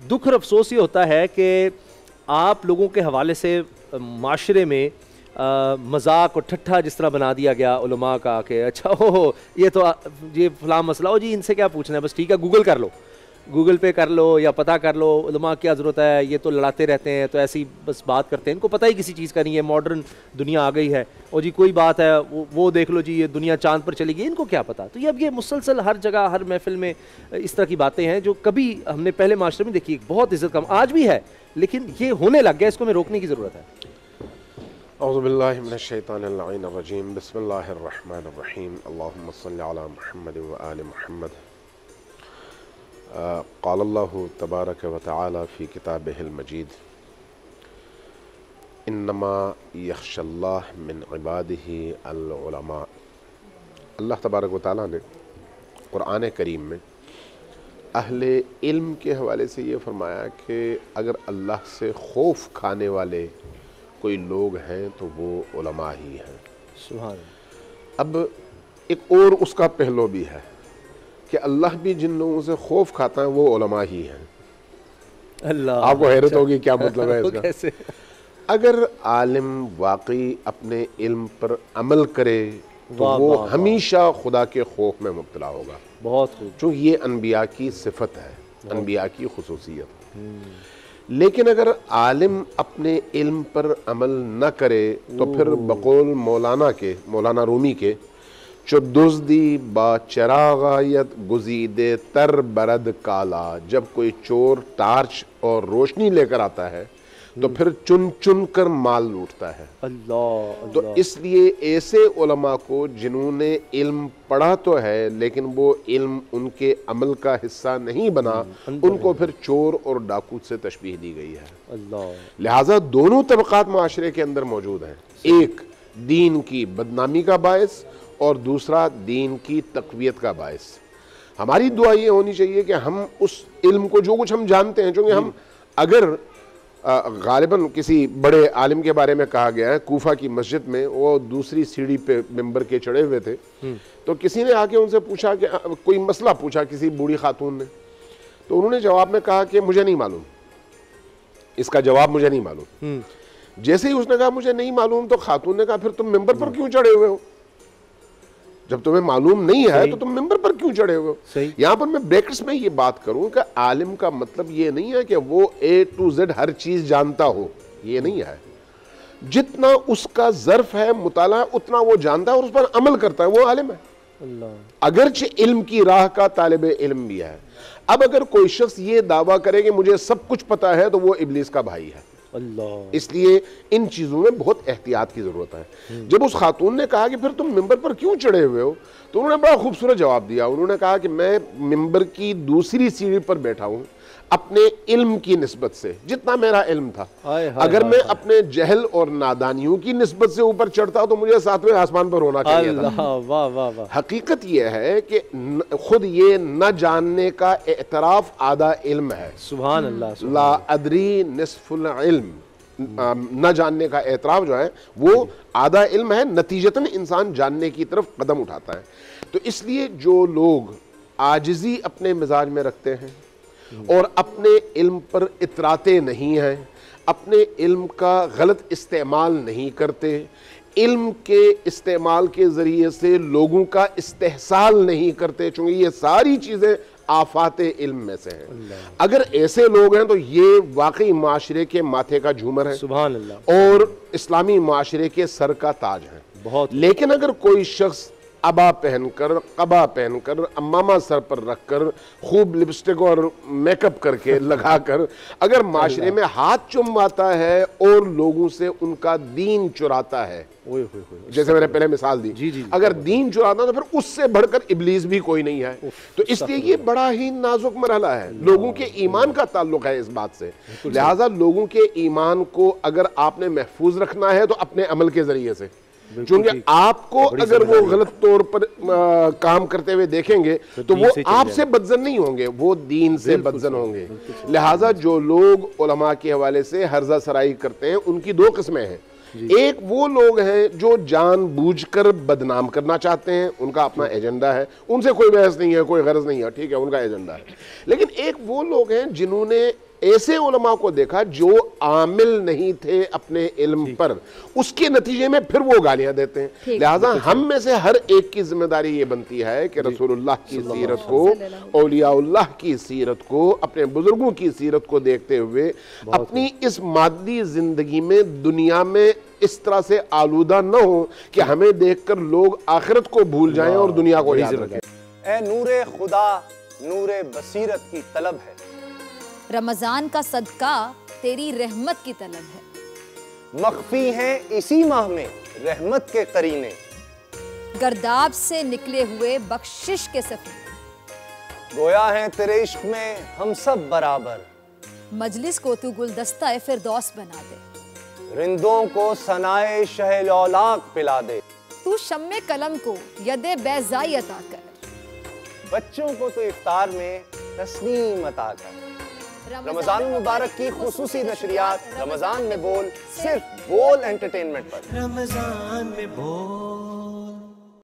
दुख और अफसोस ये होता है कि आप लोगों के हवाले से माशरे में मजाक और ठट्ठा जिस तरह बना दिया गया उलमा का कि अच्छा हो ये तो ये फलां मसला हो जी, इनसे क्या पूछना है, बस ठीक है गूगल कर लो, गूगल पे कर लो या पता कर लो, उलमा क्या ज़रूरत है, ये तो लड़ाते रहते हैं, तो ऐसी बस बात करते हैं, इनको पता ही किसी चीज़ का नहीं है, मॉडर्न दुनिया आ गई है, और जी कोई बात है वो देख लो जी, ये दुनिया चांद पर चली गई, इनको क्या पता। तो ये अब ये मुसलसल हर जगह हर महफिल में इस तरह की बातें हैं जो कभी हमने पहले माशरे में देखी, बहुत इज्जत कम आज भी है, लेकिन ये होने लग गया, इसको हमें रोकने की ज़रूरत है। औज़ु बिल्लाहि मिनश शैतानिर रजीम, बिस्मिल्लाहिर रहमानिर रहीम, अल्लाहुम्मा सल्लि अला मुहम्मद व आलि मुहम्मद। क़ाल अल्लाहु तबारक व तआला फ़ी किताबिहिल मजीद, इन्नमा यख़्शल्लाह मिन इबादिही अल उलमा। अल्लाह तबारक व तआला ने कुरान करीम में अहले इल्म के हवाले से ये फरमाया कि अगर अल्लाह से खौफ खाने वाले कोई लोग हैं तो वो उलमा ही हैं। सुभान। अब एक और उसका पहलू भी है कि अल्लाह भी जिन लोगों से खौफ खाता है वो उलमा ही हैं। अल्लाह, आपको हैरत होगी क्या मतलब है इसका। कैसे? अगर आलिम वाकई अपने इल्म पर अमल करे तो वो हमेशा खुदा के खौफ में मुब्तला होगा। बहुत खूब। चूँकि ये अनबिया की सिफत है, अनबिया की खुसूसियत। लेकिन अगर आलिम अपने इल्म पर अमल न करे तो फिर बकौल मौलाना रूमी के चुद्दुज़दी बा चरागायत गुजीदे तर बरद काला, जब कोई चोर टार्च और रोशनी लेकर आता है तो फिर चुन चुन कर माल लूटता है। अल्लाह। तो इसलिए ऐसे उलमा को जिन्होंने इल्म पढ़ा तो है लेकिन वो इल्म उनके अमल का हिस्सा नहीं बना, उनको फिर चोर और डाकू से तशबीह दी गई है। अल्लाह। लिहाजा दोनों तबकात माशरे के अंदर मौजूद हैं, एक दीन की बदनामी का बायस और दूसरा दीन की तक़वियत का बायस। हमारी दुआ ये होनी चाहिए कि हम उस इल्म को जो कुछ हम जानते हैं, क्योंकि हम अगर गालिबन किसी बड़े आलिम के बारे में कहा गया है, कूफा की मस्जिद में वो दूसरी सीढ़ी पे मिंबर के चढ़े हुए थे, तो किसी ने आके उनसे पूछा कि कोई मसला पूछा किसी बूढ़ी खातून ने, तो उन्होंने जवाब में कहा कि मुझे नहीं मालूम, इसका जवाब मुझे नहीं मालूम। जैसे ही उसने कहा मुझे नहीं मालूम तो खातून ने कहा फिर तुम मिंबर पर क्यों चढ़े हुए हो, जब तुम्हें मालूम नहीं है तो तुम मिंबर पर क्यों चढ़े हुए हो। यहां पर मैं ब्रैकेट्स में ये बात करूं कि आलिम का मतलब ये नहीं है कि वो A to Z हर चीज जानता हो, ये नहीं है। जितना उसका ज़र्फ है, मुताला है, उतना वो जानता है और उस पर अमल करता है, वो आलिम है। अगरचे इल्म की राह का तालिबे इल्म भी है। अब अगर कोई शख्स ये दावा करे कि मुझे सब कुछ पता है तो वो इब्लीस का भाई है। इसलिए इन चीजों में बहुत एहतियात की जरूरत है। जब उस खातून ने कहा कि फिर तुम मिंबर पर क्यों चढ़े हुए हो, तो उन्होंने बड़ा खूबसूरत जवाब दिया। उन्होंने कहा कि मैं मिंबर की दूसरी सीढ़ी पर बैठा हूं अपने इल्म की निस्बत से, जितना मेरा इल्म था। अगर मैं अपने जहल और नादानियों की निस्बत से ऊपर चढ़ता तो मुझे सातवें आसमान पर होना चाहिए था। वाह वाह वाह। हकीकत यह है कि खुद ये न जानने का एतराफ आधा इल्म है। सुभान अल्लाह। ला अदरी निस्फुल इल्म, न जानने का एतराफ जो है वो आधा इल्म है। नतीजतन इंसान जानने की तरफ कदम उठाता है। तो इसलिए जो लोग आजिज़ी अपने मिजाज में रखते हैं और अपने इल्म पर इतराते नहीं हैं, अपने इल्म का गलत इस्तेमाल नहीं करते, इल्म के इस्तेमाल के ज़रिए से लोगों का इस्तेहसाल नहीं करते, चूँकि ये सारी चीज़ें आफाते इल्म में से हैं। अगर ऐसे लोग हैं तो ये वाकई माशरे के माथे का झूमर है, सुभान अल्लाह, और इस्लामी माशरे के सर का ताज है बहुत। लेकिन अगर कोई शख्स अबा पहनकर, कबा पहनकर, अम्मामा सर पर रखकर, खूब लिपस्टिक और मेकअप करके लगाकर अगर माशरे में हाथ चुमवाता है और लोगों से उनका दीन चुराता है, जैसे मैंने पहले मिसाल दी, जी, अगर दीन चुराता तो फिर उससे बढ़कर इब्लीस भी कोई नहीं है। तो इसलिए ये बड़ा ही नाजुक मरहला है, लोगों के ईमान का ताल्लुक है इस बात से। लिहाजा लोगों के ईमान को अगर आपने महफूज रखना है तो अपने अमल के जरिए से, क्योंकि आपको अगर वो गलत तौर पर काम करते हुए देखेंगे तो वो आपसे बदजन नहीं होंगे, वो दीन से बदजन होंगे। लिहाजा जो लोग उलमा के हवाले से हर्जा सराई करते हैं उनकी दो किस्में हैं। एक वो लोग हैं जो जानबूझकर बदनाम करना चाहते हैं, उनका अपना एजेंडा है, उनसे कोई बहस नहीं है, कोई गरज नहीं है, ठीक है, उनका एजेंडा है। लेकिन एक वो लोग हैं जिन्होंने ऐसे उलमा को देखा जो आमिल नहीं थे अपने इल्म पर, उसके नतीजे में फिर वो गालियां देते हैं। लिहाजा हम में से हर एक की जिम्मेदारी ये बनती है कि रसूलुल्लाह की सीरत को, औलियाउल्लाह की सीरत को, अपने बुजुर्गों की सीरत को देखते हुए अपनी इस मादी जिंदगी में, दुनिया में इस तरह से आलूदा न हो कि हमें देखकर लोग आखिरत को भूल जाएं और दुनिया को याद रखें। ए नूरे खुदा, नूरे बसीरत की तलब है, रमजान का सदका तेरी रहमत की तलब है। मख्फी हैं इसी माह में रहमत के करीने, गर्दाब से निकले हुए बख्शिश के सफीने। गोया है तेरे इश्क में हम सब बराबर, मजलिस को तू गुलदस्ता फिरदौस बना दे। रिंदों को सनाए शहलौलाक पिला दे, तू शम्मे कलम को यदे बैज़ाई अता कर। बच्चों को तो इफ्तार में तस्नीम अता कर। रमजान मुबारक की खुसूसी नशरियात रमजान में बोल, सिर्फ बोल एंटरटेनमेंट पर। रमजान में बोल।